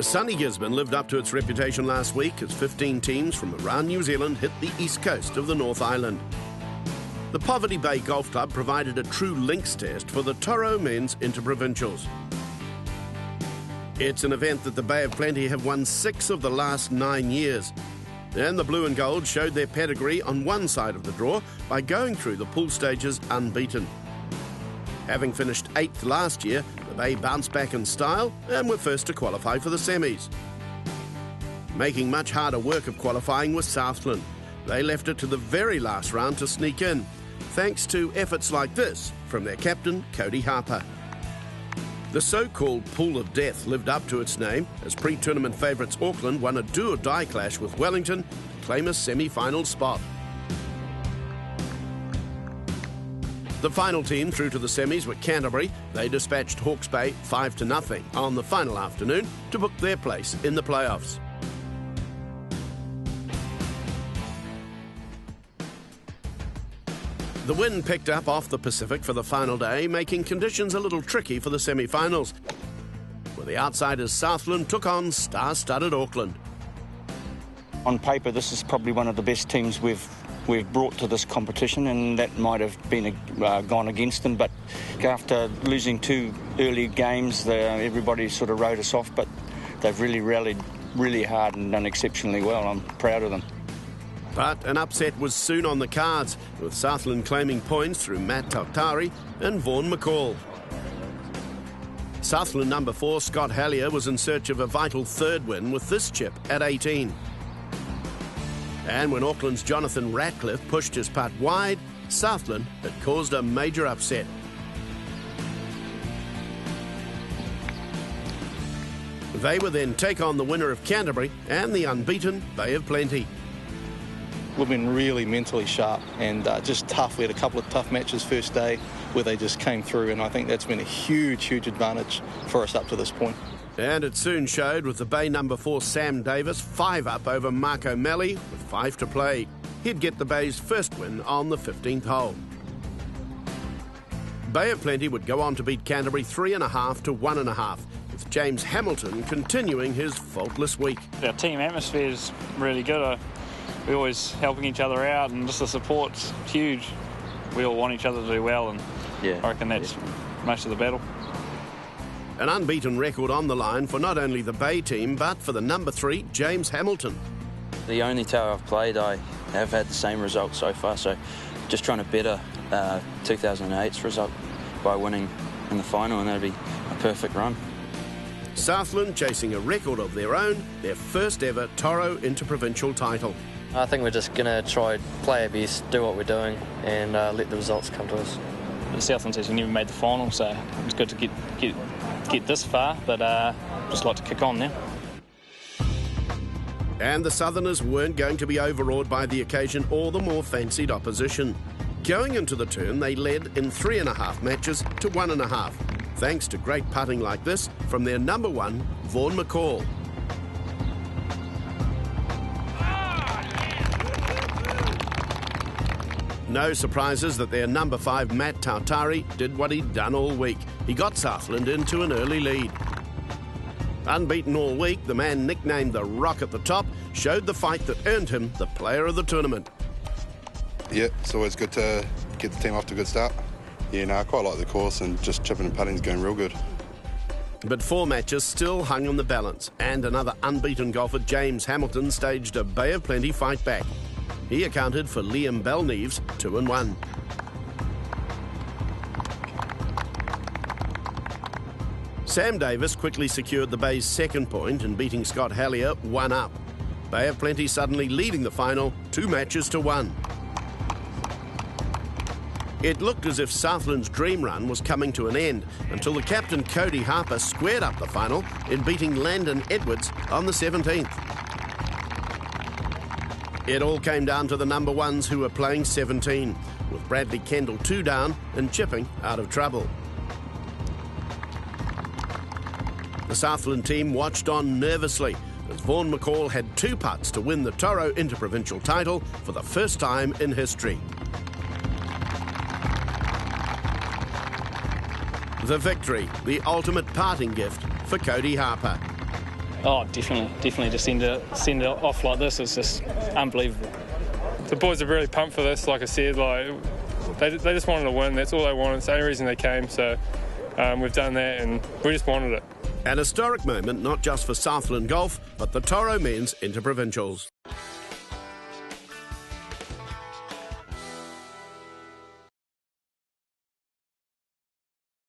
Sunny Gisborne lived up to its reputation last week as 15 teams from around New Zealand hit the east coast of the North Island. The Poverty Bay Golf Club provided a true links test for the TORO men's Interprovincials. It's an event that the Bay of Plenty have won 6 of the last 9 years. And the Blue and Gold showed their pedigree on one side of the draw by going through the pool stages unbeaten. Having finished 8th last year, the Bay bounced back in style and were first to qualify for the semis. Making much harder work of qualifying was Southland. They left it to the very last round to sneak in, thanks to efforts like this from their captain, Cody Harper. The so-called Pool of Death lived up to its name as pre-tournament favourites Auckland won a do-or-die clash with Wellington to claim a semi-final spot. The final team through to the semis were Canterbury. They dispatched Hawke's Bay 5-0 on the final afternoon to book their place in the playoffs. The wind picked up off the Pacific for the final day, making conditions a little tricky for the semi-finals, where the outsiders Southland took on star-studded Auckland. On paper, this is probably one of the best teams we've brought to this competition, and that might have been gone against them. But after losing 2 early games, everybody sort of wrote us off. But they've really rallied really hard and done exceptionally well. I'm proud of them. But an upset was soon on the cards, with Southland claiming points through Matt Tautari and Vaughan McCall. Southland number 4, Scott Hallier, was in search of a vital third win with this chip at 18. And when Auckland's Jonathan Ratcliffe pushed his putt wide, Southland had caused a major upset. They would then take on the winner of Canterbury and the unbeaten Bay of Plenty. We've been really mentally sharp and just tough. We had a couple of tough matches first day where they just came through, and I think that's been a huge, huge advantage for us up to this point. And it soon showed with the Bay number 4 Sam Davis 5 up over Mark O'Malley with 5 to play. He'd get the Bay's first win on the 15th hole. Bay of Plenty would go on to beat Canterbury 3.5 to 1.5, with James Hamilton continuing his faultless week. Our team atmosphere is really good. We're always helping each other out, and just the support's huge. We all want each other to do well, and I reckon that's most of the battle. An unbeaten record on the line for not only the Bay team, but for the number 3, James Hamilton. The only tour I've played, I have had the same result so far, so just trying to better 2008's result by winning in the final, and that'd be a perfect run. Southland chasing a record of their own, their first ever TORO Interprovincial title. I think we're just going to try play our best, do what we're doing, and let the results come to us. The Southland says we never made the final, so it was good to get this far, but just like to kick on now. And the Southerners weren't going to be overawed by the occasion or the more fancied opposition. Going into the turn, they led in 3.5 matches to 1.5, thanks to great putting like this from their number 1, Vaughan McCall. No surprises that their number 5, Matt Tautari, did what he'd done all week. He got Southland into an early lead. Unbeaten all week, the man nicknamed the Rock at the top showed the fight that earned him the player of the tournament. Yeah, it's always good to get the team off to a good start. Yeah, no, I quite like the course, and just chipping and putting's going real good. But 4 matches still hung on the balance, and another unbeaten golfer, James Hamilton, staged a Bay of Plenty fight back. He accounted for Liam Belneve's 2-1. Sam Davis quickly secured the Bay's second point in beating Scott Hallier 1 up. Bay of Plenty suddenly leading the final 2 matches to 1. It looked as if Southland's dream run was coming to an end until the captain Cody Harper squared up the final in beating Landon Edwards on the 17th. It all came down to the number 1s who were playing 17, with Bradley Kendall 2 down and chipping out of trouble. The Southland team watched on nervously as Vaughan McCall had 2 putts to win the TORO Interprovincial title for the first time in history. The victory, the ultimate parting gift for Cody Harper. Oh, definitely. To send it off like this is just unbelievable. The boys are really pumped for this. Like I said, they just wanted to win. That's all they wanted. It's the only reason they came. So we've done that, and we just wanted it. An historic moment not just for Southland Golf, but the Toro men's Interprovincials.